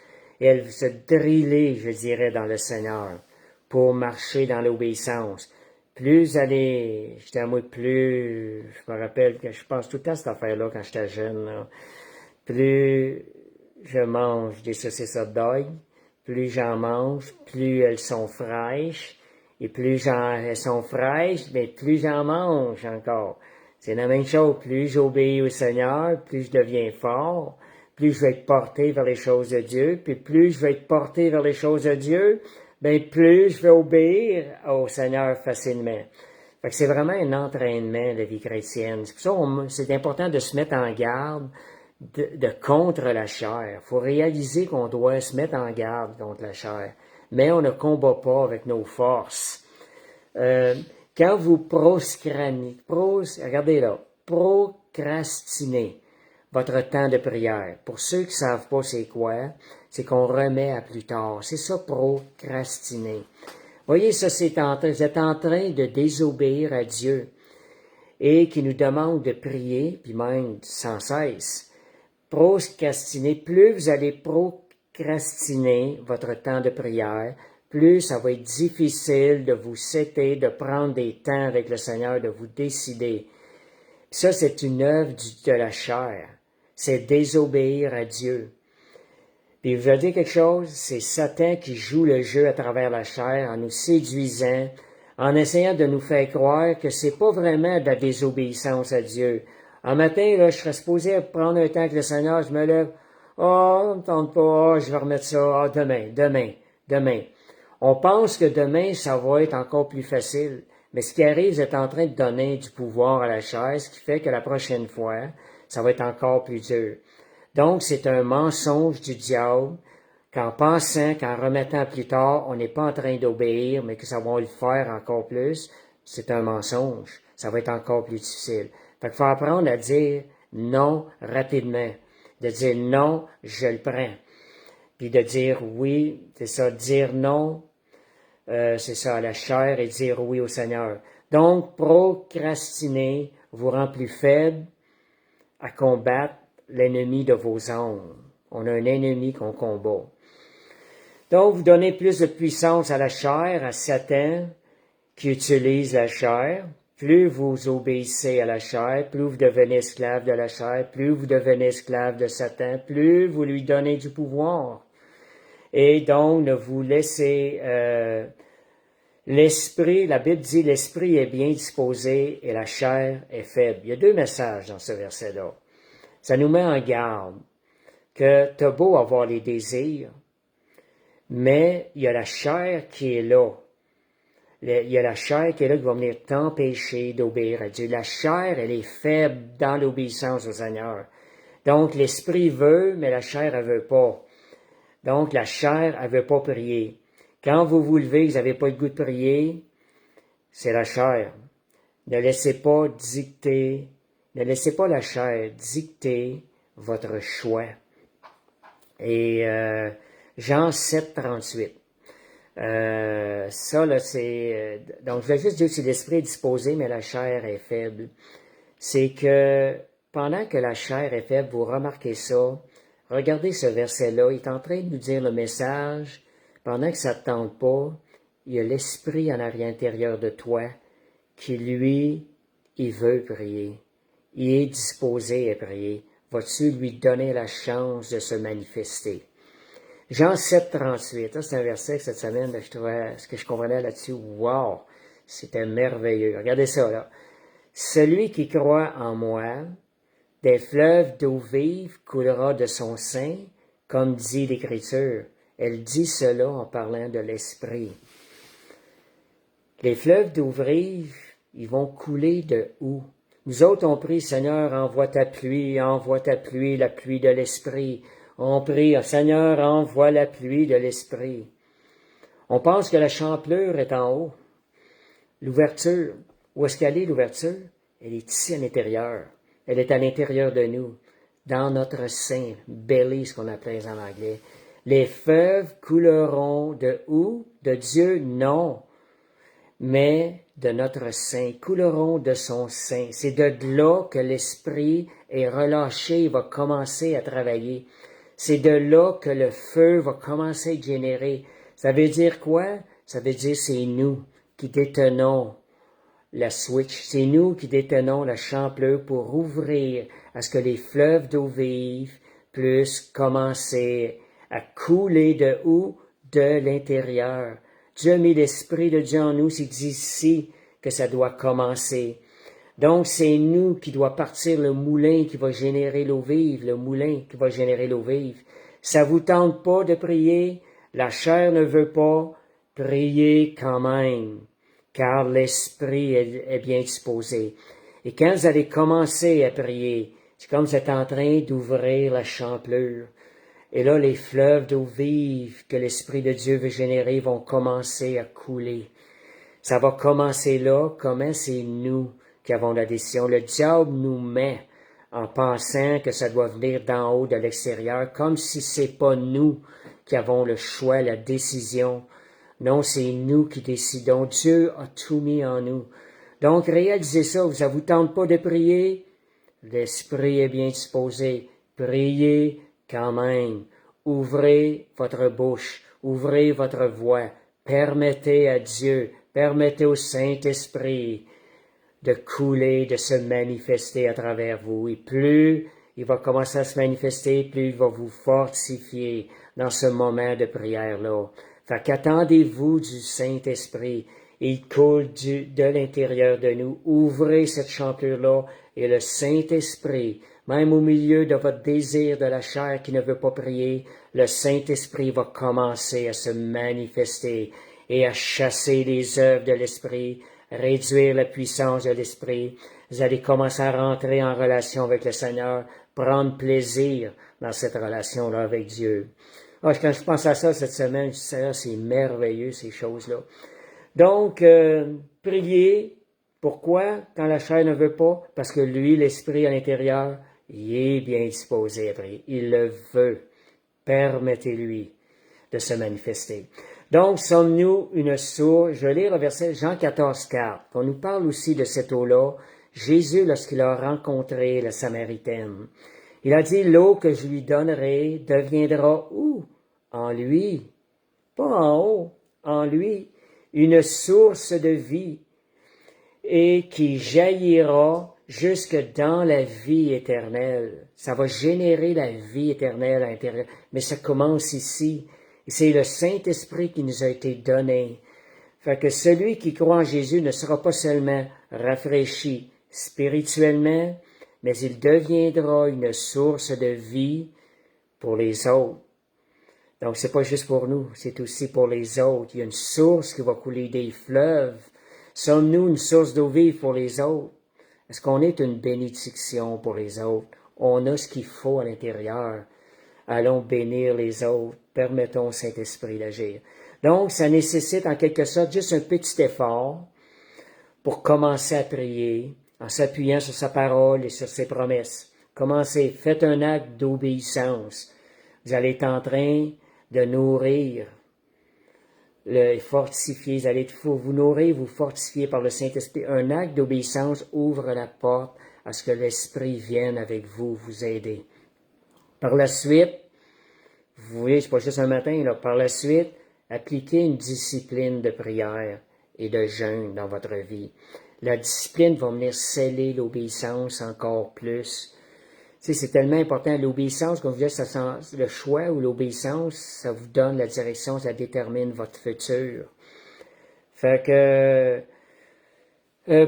et elle va se driller, je dirais, dans le Seigneur pour marcher dans l'obéissance. Plus allez, j'étais à moi plus, je me rappelle que je pense tout le temps à cette affaire-là quand j'étais jeune, là. Plus je mange des saucisses hot dog, plus j'en mange, plus elles sont fraîches, et plus elles sont fraîches, mais plus j'en mange encore. C'est la même chose, plus j'obéis au Seigneur, plus je deviens fort, plus je vais être porté vers les choses de Dieu, puis plus je vais être porté vers les choses de Dieu, ben plus je vais obéir au Seigneur facilement. Fait que c'est vraiment un entraînement, la vie chrétienne. C'est pour ça c'est important de se mettre en garde de contre la chair. Il faut réaliser qu'on doit se mettre en garde contre la chair. Mais on ne combat pas avec nos forces. Quand vous regardez là, procrastinez votre temps de prière. Pour ceux qui ne savent pas c'est quoi, c'est qu'on remet à plus tard. C'est ça, procrastiner. Voyez, ça, vous êtes en train de désobéir à Dieu et qui nous demande de prier, puis même sans cesse. Procrastiner, plus vous allez procrastiner votre temps de prière, plus ça va être difficile de vous setter, de prendre des temps avec le Seigneur, de vous décider. Ça, c'est une œuvre de la chair. C'est désobéir à Dieu. Puis je vais dire quelque chose, c'est Satan qui joue le jeu à travers la chair en nous séduisant, en essayant de nous faire croire que c'est pas vraiment de la désobéissance à Dieu. Un matin, là, je serais supposé prendre un temps avec le Seigneur, je me lève, oh, ne me tente pas, je vais remettre ça, demain. On pense que demain, ça va être encore plus facile. Mais ce qui arrive, vous êtes en train de donner du pouvoir à la chair, ce qui fait que la prochaine fois, ça va être encore plus dur. Donc, c'est un mensonge du diable qu'en pensant, qu'en remettant plus tard, on n'est pas en train d'obéir, mais que ça va le faire encore plus. C'est un mensonge. Ça va être encore plus difficile. Fait qu'il faut apprendre à dire non rapidement. De dire non, je le prends. Puis de dire oui, c'est ça, dire non, c'est ça, à la chair et dire oui au Seigneur. Donc, procrastiner vous rend plus faible à combattre l'ennemi de vos âmes. On a un ennemi qu'on combat. Donc, vous donnez plus de puissance à la chair, à Satan, qui utilise la chair. Plus vous obéissez à la chair, plus vous devenez esclave de la chair, plus vous devenez esclave de Satan, plus vous lui donnez du pouvoir. Et donc, ne vous laissez... l'esprit, la Bible dit, l'esprit est bien disposé et la chair est faible. Il y a deux messages dans ce verset-là. Ça nous met en garde que t'as beau avoir les désirs, mais il y a la chair qui est là. Il y a la chair qui est là qui va venir t'empêcher d'obéir à Dieu. La chair, elle est faible dans l'obéissance au Seigneur. Donc, l'esprit veut, mais la chair, elle veut pas. Donc, la chair, elle veut pas prier. Quand vous vous levez, vous n'avez pas le goût de prier, c'est la chair. Ne laissez pas la chair dicter votre choix. Et Jean 7, 38. Ça, là, c'est... donc, je vais juste dire que si l'esprit est disposé, mais la chair est faible. C'est que pendant que la chair est faible, vous remarquez ça, regardez ce verset-là, il est en train de nous dire le message, pendant que ça ne te tente pas, il y a l'esprit en arrière-intérieur de toi qui, lui, il veut prier. Il est disposé à prier. vas-tu lui donner la chance de se manifester? Jean 7, 38, ça c'est un verset que cette semaine, je trouvais, ce que je comprenais là-dessus, wow, c'était merveilleux. Regardez ça, là. Celui qui croit en moi, des fleuves d'eau vive coulera de son sein, comme dit l'Écriture. Elle dit cela en parlant de l'Esprit. Les fleuves d'eau vive, ils vont couler de où? Nous autres, on prie, Seigneur, envoie ta pluie, la pluie de l'Esprit. On prie, Seigneur, envoie la pluie de l'Esprit. On pense que la champlure est en haut. L'ouverture, où est-ce qu'elle est, l'ouverture? Elle est ici à l'intérieur. Elle est à l'intérieur de nous, dans notre sein, belly, ce qu'on appelle en anglais. Les fleuves couleront de où? De Dieu? Non. Mais de notre sein, couleront de son sein. C'est de là que l'Esprit est relâché, il va commencer à travailler. C'est de là que le feu va commencer à générer. Ça veut dire quoi? Ça veut dire c'est nous qui détenons la switch. C'est nous qui détenons la champlure pour ouvrir à ce que les fleuves d'eau vive puissent commencer à couler de où? De l'intérieur. Dieu a mis l'Esprit de Dieu en nous, c'est d'ici que ça doit commencer. Donc, c'est nous qui doit partir le moulin qui va générer l'eau vive, le moulin qui va générer l'eau vive. Ça vous tente pas de prier? La chair ne veut pas, priez quand même, car l'Esprit est bien disposé. Et quand vous allez commencer à prier, c'est comme vous êtes en train d'ouvrir la champlure. Et là, les fleuves d'eau vive que l'Esprit de Dieu veut générer vont commencer à couler. Ça va commencer là, comment c'est nous qui avons la décision. Le diable nous met en pensant que ça doit venir d'en haut, de l'extérieur, comme si c'est pas nous qui avons le choix, la décision. Non, c'est nous qui décidons. Dieu a tout mis en nous. Donc, réalisez ça. Ça vous tente pas de prier? L'Esprit est bien disposé. Priez quand même. Ouvrez votre bouche. Ouvrez votre voix. Permettez à Dieu, permettez au Saint-Esprit de couler, de se manifester à travers vous. Et plus il va commencer à se manifester, plus il va vous fortifier dans ce moment de prière-là. Fait qu'attendez-vous du Saint-Esprit. Il coule de l'intérieur de nous. Ouvrez cette champlure-là et le Saint-Esprit, même au milieu de votre désir de la chair qui ne veut pas prier, le Saint-Esprit va commencer à se manifester et à chasser les œuvres de l'Esprit, réduire la puissance de l'Esprit. Vous allez commencer à rentrer en relation avec le Seigneur, prendre plaisir dans cette relation-là avec Dieu. Ah, quand je pense à ça cette semaine, je dis, Seigneur, c'est merveilleux ces choses-là. Donc, priez. Pourquoi? Quand la chair ne veut pas? Parce que lui, l'Esprit à l'intérieur, il est bien disposé à prier. Il le veut. Permettez-lui de se manifester. Donc, sommes-nous une source? Je vais lire le verset Jean 14, 4. On nous parle aussi de cette eau-là. Jésus, lorsqu'il a rencontré la Samaritaine, il a dit, l'eau que je lui donnerai deviendra où? En lui. Pas en haut, en lui. Une source de vie et qui jaillira jusque dans la vie éternelle. Ça va générer la vie éternelle à l'intérieur. Mais ça commence ici. C'est le Saint-Esprit qui nous a été donné. Fait que celui qui croit en Jésus ne sera pas seulement rafraîchi spirituellement, mais il deviendra une source de vie pour les autres. Donc, c'est pas juste pour nous, c'est aussi pour les autres. Il y a une source qui va couler des fleuves. Sommes-nous une source d'eau vive pour les autres? Est-ce qu'on est une bénédiction pour les autres? On a ce qu'il faut à l'intérieur. Allons bénir les autres. Permettons au Saint-Esprit d'agir. Donc, ça nécessite en quelque sorte juste un petit effort pour commencer à prier en s'appuyant sur sa parole et sur ses promesses. Commencez, faites un acte d'obéissance. Vous allez être en train de nourrir, fortifier, vous allez vous nourrir, vous fortifier par le Saint-Esprit. Un acte d'obéissance ouvre la porte à ce que l'Esprit vienne avec vous, vous aider. Par la suite, vous voyez, c'est pas juste un matin, là, par la suite, appliquez une discipline de prière et de jeûne dans votre vie. La discipline va venir sceller l'obéissance encore plus. Tu sais, c'est tellement important. L'obéissance, comme je disais, le choix ou l'obéissance, ça vous donne la direction, ça détermine votre futur. Fait que,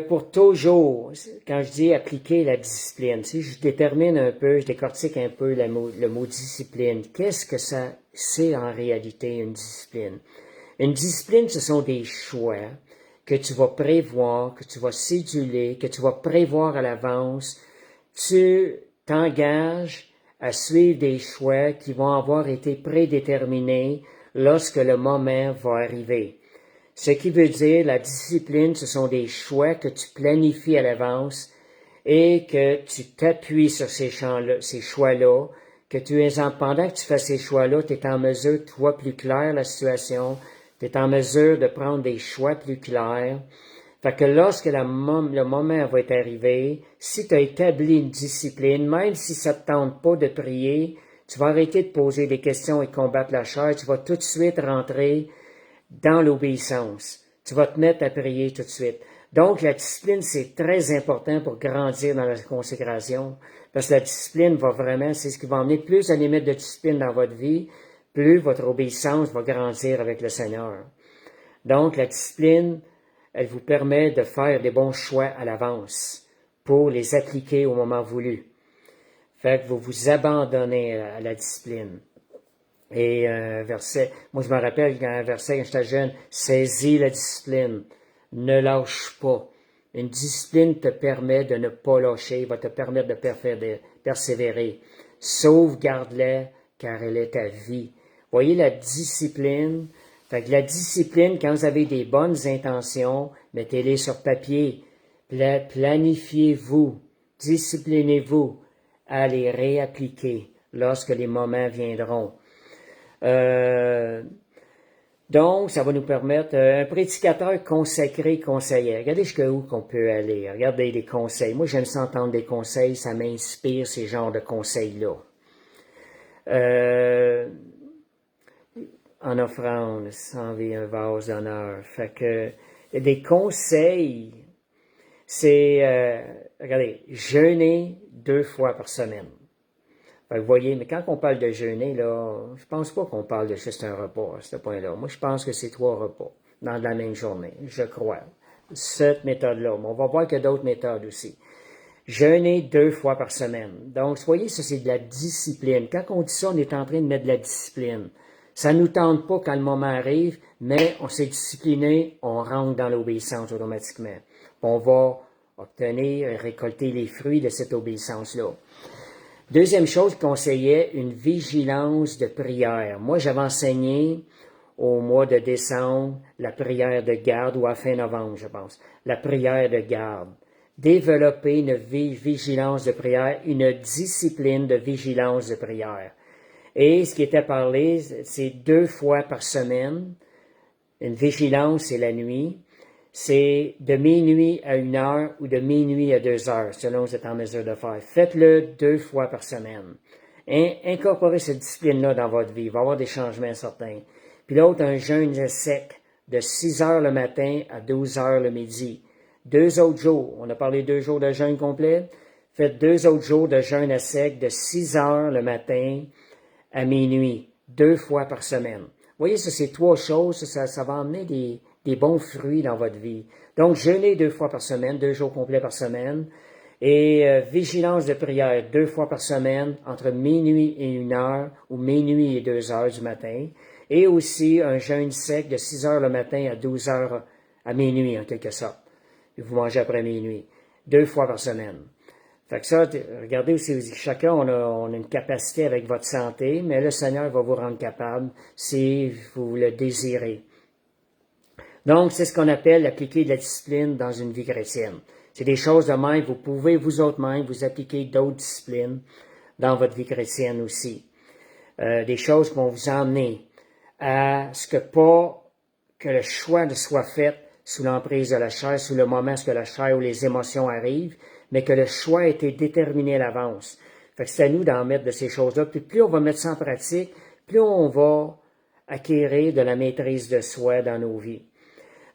pour toujours, quand je dis appliquer la discipline, si je détermine un peu, je décortique un peu le mot discipline, qu'est-ce que ça c'est en réalité une discipline? Une discipline, ce sont des choix que tu vas prévoir, que tu vas céduler, que tu vas prévoir à l'avance. Tu t'engages à suivre des choix qui vont avoir été prédéterminés lorsque le moment va arriver. Ce qui veut dire, la discipline, ce sont des choix que tu planifies à l'avance et que tu t'appuies sur ces choix-là, que pendant que tu fais ces choix-là, tu es en mesure de voir plus clair la situation, tu es en mesure de prendre des choix plus clairs. Fait que lorsque le moment va être arrivé, si tu as établi une discipline, même si ça te tente pas de prier, tu vas arrêter de poser des questions et combattre la chair, tu vas tout de suite rentrer dans l'obéissance. Tu vas te mettre à prier tout de suite. Donc, la discipline, c'est très important pour grandir dans la consécration, parce que la discipline va vraiment, c'est ce qui va emmener plus à limite de discipline dans votre vie, plus votre obéissance va grandir avec le Seigneur. Donc, la discipline, elle vous permet de faire des bons choix à l'avance pour les appliquer au moment voulu. Fait que vous vous abandonnez à la discipline. Et verset, moi je me rappelle un verset quand j'étais jeune, saisis la discipline, ne lâche pas. Une discipline te permet de ne pas lâcher, va te permettre de persévérer. Sauvegarde-la, car elle est ta vie. Voyez la discipline. Fait que la discipline, quand vous avez des bonnes intentions, mettez-les sur papier. Planifiez-vous, disciplinez-vous à les réappliquer lorsque les moments viendront. Donc, ça va nous permettre, un prédicateur consacré, conseiller. Regardez jusqu'où qu'on peut aller. Regardez les conseils. Moi, j'aime ça entendre des conseils, ça m'inspire ces genres de conseils-là. En offrande, sans vie, un vase d'honneur. Fait que, des conseils, c'est, regardez, jeûner 2 fois par semaine. Vous voyez, mais quand on parle de jeûner, là, je pense pas qu'on parle de juste un repas à ce point-là. Moi, je pense que c'est 3 repas dans la même journée, je crois. Cette méthode-là. Mais on va voir qu'il y a d'autres méthodes aussi. Jeûner 2 fois par semaine. Donc, vous voyez, ça, c'est de la discipline. Quand on dit ça, on est en train de mettre de la discipline. Ça nous tente pas quand le moment arrive, mais on s'est discipliné, on rentre dans l'obéissance automatiquement. On va obtenir, récolter les fruits de cette obéissance-là. Deuxième chose, il conseillait une vigilance de prière. Moi, j'avais enseigné au mois de décembre la prière de garde, ou à fin novembre, je pense, la prière de garde. Développer une vigilance de prière, une discipline de vigilance de prière. Et ce qui était parlé, c'est 2 fois par semaine. Une vigilance, c'est la nuit. C'est de minuit à 1 heure ou de minuit à 2 heures, selon vous êtes en mesure de faire. Faites-le 2 fois par semaine. Incorporez cette discipline-là dans votre vie. Il va y avoir des changements certains. Puis l'autre, un jeûne sec de 6 heures le matin à 12 heures le midi. 2 autres jours. On a parlé 2 jours de jeûne complet. Faites 2 autres jours de jeûne à sec de 6 heures le matin à minuit. 2 fois par semaine. Vous voyez, ça, c'est 3 choses. Ça va emmener des bons fruits dans votre vie. Donc, jeûner 2 fois par semaine, 2 jours complets par semaine. Et vigilance de prière 2 fois par semaine, entre minuit et 1 heure, ou minuit et 2 heures du matin. Et aussi un jeûne sec de 6 heures le matin à 12 heures à minuit, en quelque sorte. Et vous mangez après minuit. 2 fois par semaine. Fait que ça, regardez aussi, chacun, on a une capacité avec votre santé, mais le Seigneur va vous rendre capable si vous le désirez. Donc, c'est ce qu'on appelle appliquer de la discipline dans une vie chrétienne. C'est des choses de même, vous pouvez vous autres-mêmes vous appliquer d'autres disciplines dans votre vie chrétienne aussi. Des choses qui vont vous emmener à ce que le choix ne soit fait sous l'emprise de la chair, sous le moment où la chair ou les émotions arrivent, mais que le choix a été déterminé à l'avance. Fait que c'est à nous d'en mettre de ces choses-là. Puis plus on va mettre ça en pratique, plus on va acquérir de la maîtrise de soi dans nos vies.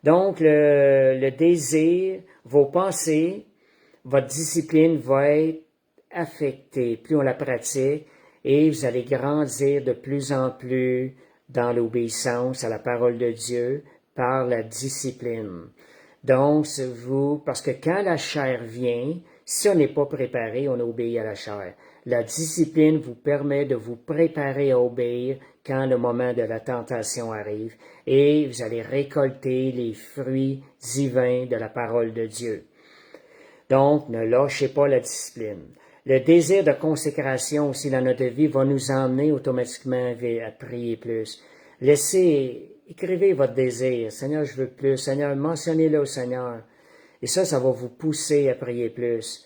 Donc, le désir, vos pensées, votre discipline va être affecter, plus on la pratique, et vous allez grandir de plus en plus dans l'obéissance à la parole de Dieu par la discipline. Donc, parce que quand la chair vient, si on n'est pas préparé, on obéit à la chair. La discipline vous permet de vous préparer à obéir quand le moment de la tentation arrive et vous allez récolter les fruits divins de la parole de Dieu. Donc, ne lâchez pas la discipline. Le désir de consécration aussi dans notre vie va nous emmener automatiquement à prier plus. Écrivez votre désir. Seigneur, je veux plus. Seigneur, mentionnez-le au Seigneur. Et ça va vous pousser à prier plus,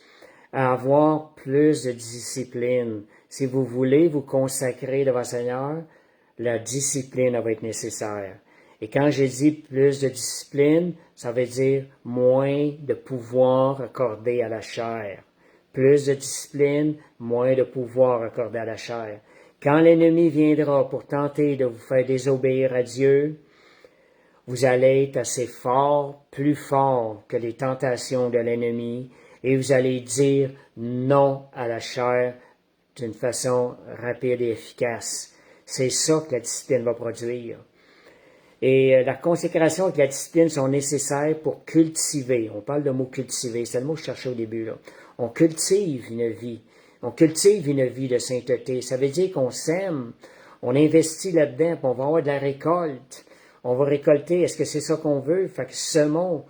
à avoir plus de discipline. Si vous voulez vous consacrer devant le Seigneur, la discipline va être nécessaire. Et quand j'ai dit plus de discipline, ça veut dire moins de pouvoir accordé à la chair. Plus de discipline, moins de pouvoir accordé à la chair. Quand l'ennemi viendra pour tenter de vous faire désobéir à Dieu, vous allez être assez fort, plus fort que les tentations de l'ennemi, et vous allez dire non à la chair d'une façon rapide et efficace. C'est ça que la discipline va produire. Et la consécration et la discipline sont nécessaires pour cultiver. On parle de mot cultiver, c'est le mot que je cherchais au début, là. On cultive une vie. On cultive une vie de sainteté. Ça veut dire qu'on sème, on investit là-dedans, puis on va avoir de la récolte. On va récolter. Est-ce que c'est ça qu'on veut? Fait que semons.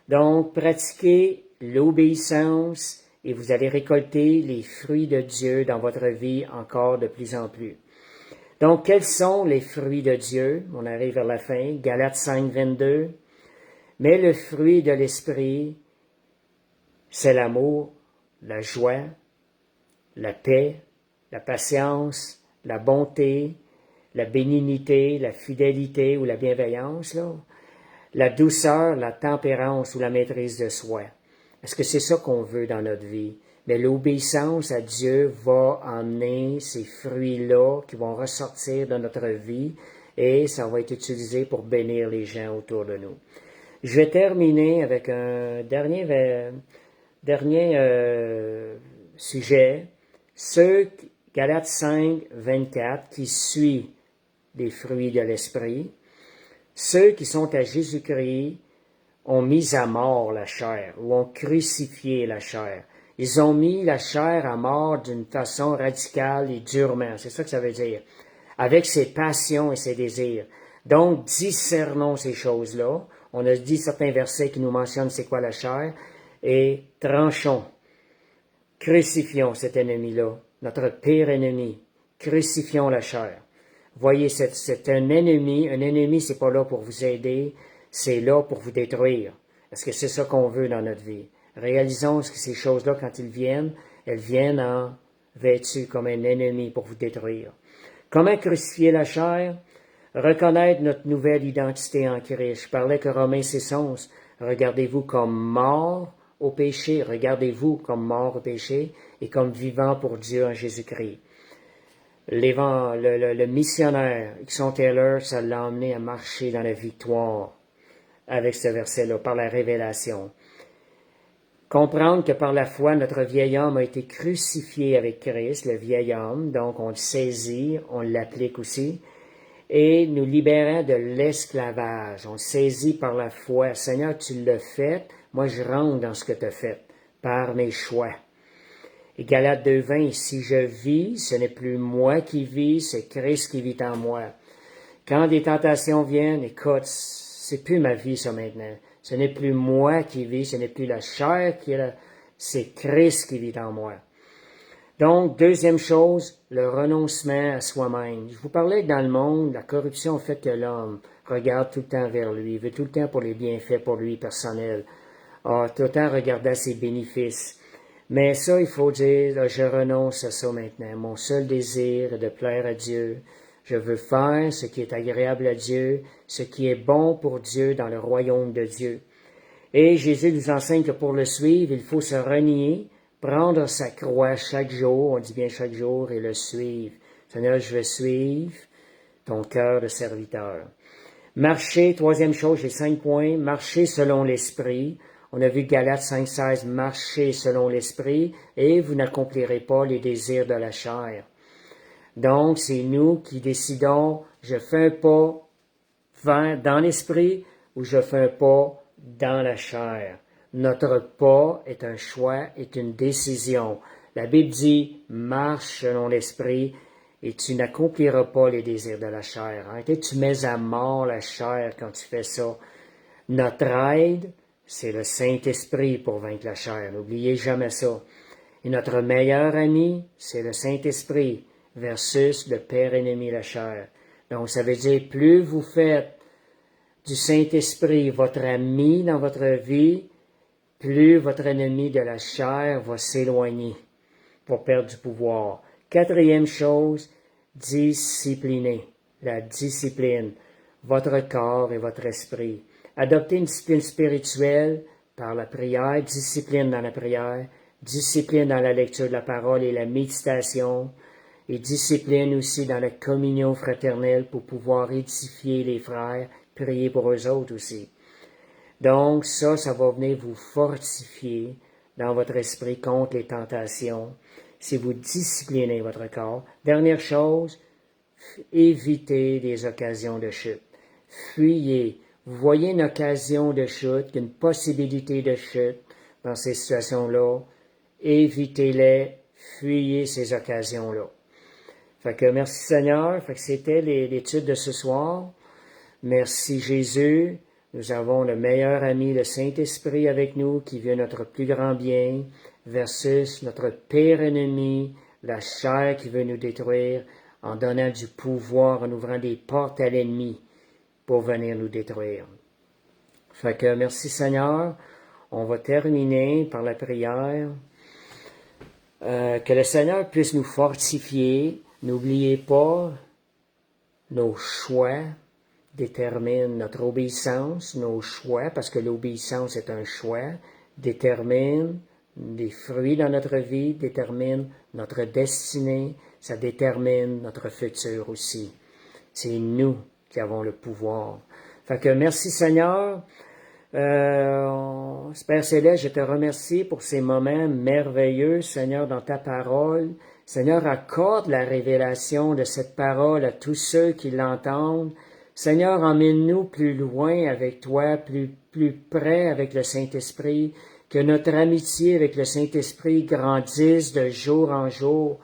Donc, pratiquez l'obéissance et vous allez récolter les fruits de Dieu dans votre vie encore de plus en plus. Donc, quels sont les fruits de Dieu? On arrive vers la fin. Galates 5, 22. Mais le fruit de l'esprit, c'est l'amour, la joie, la paix, la patience, la bonté, la bénignité, la fidélité ou la bienveillance, là, la douceur, la tempérance ou la maîtrise de soi. Est-ce que c'est ça qu'on veut dans notre vie? Mais l'obéissance à Dieu va emmener ces fruits-là qui vont ressortir de notre vie et ça va être utilisé pour bénir les gens autour de nous. Je vais terminer avec un dernier sujet. Galates 5, 24, qui suit les fruits de l'esprit. Ceux qui sont à Jésus-Christ ont mis à mort la chair ou ont crucifié la chair. Ils ont mis la chair à mort d'une façon radicale et durement. C'est ça que ça veut dire. Avec ses passions et ses désirs. Donc, discernons ces choses-là. On a dit certains versets qui nous mentionnent c'est quoi la chair. Et tranchons. Crucifions cet ennemi-là. Notre pire ennemi. Crucifions la chair. Voyez, c'est un ennemi. Un ennemi, c'est pas là pour vous aider. C'est là pour vous détruire. Est-ce que c'est ça qu'on veut dans notre vie? Réalisons que ces choses-là, quand elles viennent en vêtues comme un ennemi pour vous détruire. Comment crucifier la chair? Reconnaître notre nouvelle identité en Christ. Je parlais que Romains 6:11. Regardez-vous comme mort au péché. Regardez-vous comme mort au péché et comme vivant pour Dieu en Jésus-Christ. Le missionnaire, Hudson Taylor, ça l'a emmené à marcher dans la victoire avec ce verset-là, par la révélation. Comprendre que par la foi, notre vieil homme a été crucifié avec Christ, le vieil homme, donc on le saisit, on l'applique aussi, et nous libérant de l'esclavage. On le saisit par la foi. Seigneur, tu l'as fait, moi je rentre dans ce que tu as fait, par mes choix. Et Galates 2:20, si je vis, ce n'est plus moi qui vis, c'est Christ qui vit en moi. Quand des tentations viennent, écoute, c'est plus ma vie ça maintenant. Ce n'est plus moi qui vis, ce n'est plus la chair qui est là, c'est Christ qui vit en moi. Donc, deuxième chose, le renoncement à soi-même. Je vous parlais que dans le monde, la corruption fait que l'homme regarde tout le temps vers lui, veut tout le temps pour les bienfaits pour lui personnel, tout le temps regarder à ses bénéfices. Mais ça, il faut dire, je renonce à ça maintenant. Mon seul désir est de plaire à Dieu. Je veux faire ce qui est agréable à Dieu, ce qui est bon pour Dieu dans le royaume de Dieu. Et Jésus nous enseigne que pour le suivre, il faut se renier, prendre sa croix chaque jour, on dit bien chaque jour, et le suivre. Seigneur, je veux suivre ton cœur de serviteur. Marcher, troisième chose, j'ai 5 points, marcher selon l'esprit. On a vu Galates 5,16, marchez selon l'esprit et vous n'accomplirez pas les désirs de la chair. Donc, c'est nous qui décidons, je fais un pas dans l'esprit ou je fais un pas dans la chair. Notre pas est un choix, est une décision. La Bible dit, marche selon l'esprit et tu n'accompliras pas les désirs de la chair. Hein? Tu mets à mort la chair quand tu fais ça. Notre aide, c'est le Saint-Esprit pour vaincre la chair. N'oubliez jamais ça. Et notre meilleur ami, c'est le Saint-Esprit versus le père ennemi, la chair. Donc, ça veut dire, plus vous faites du Saint-Esprit votre ami dans votre vie, plus votre ennemi de la chair va s'éloigner pour perdre du pouvoir. Quatrième chose, discipliner. La discipline, votre corps et votre esprit. Adoptez une discipline spirituelle par la prière, discipline dans la prière, discipline dans la lecture de la parole et la méditation, et discipline aussi dans la communion fraternelle pour pouvoir édifier les frères, prier pour eux autres aussi. Donc ça va venir vous fortifier dans votre esprit contre les tentations si vous disciplinez votre corps. Dernière chose, évitez les occasions de chute. Fuyez. Vous voyez une occasion de chute, une possibilité de chute dans ces situations-là, évitez-les, fuyez ces occasions-là. Fait que merci Seigneur, fait que c'était l'étude de ce soir. Merci Jésus, nous avons le meilleur ami, le Saint-Esprit avec nous qui veut notre plus grand bien, versus notre pire ennemi, la chair qui veut nous détruire, en donnant du pouvoir, en ouvrant des portes à l'ennemi pour venir nous détruire. Fait que merci Seigneur, on va terminer par la prière. Que le Seigneur puisse nous fortifier. N'oubliez pas, nos choix déterminent notre obéissance, nos choix, parce que l'obéissance est un choix, déterminent des fruits dans notre vie, déterminent notre destinée, ça détermine notre futur aussi. C'est nous qui avons le pouvoir. Fait que merci Seigneur. Père Céleste, je te remercie pour ces moments merveilleux, Seigneur, dans ta parole. Seigneur, accorde la révélation de cette parole à tous ceux qui l'entendent. Seigneur, emmène-nous plus loin avec toi, plus près avec le Saint-Esprit, que notre amitié avec le Saint-Esprit grandisse de jour en jour.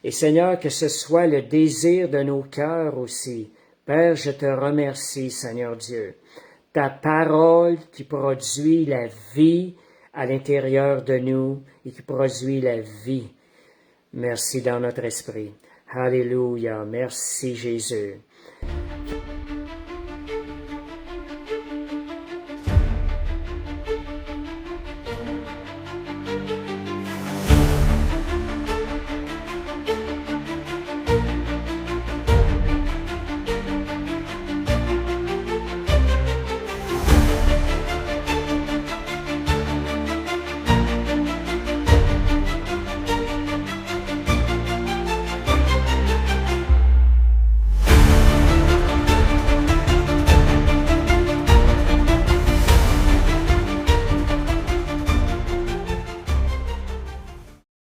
Et Seigneur, que ce soit le désir de nos cœurs aussi. Père, je te remercie, Seigneur Dieu. Ta parole qui produit la vie à l'intérieur de nous et qui produit la vie. Merci dans notre esprit. Alléluia. Merci Jésus.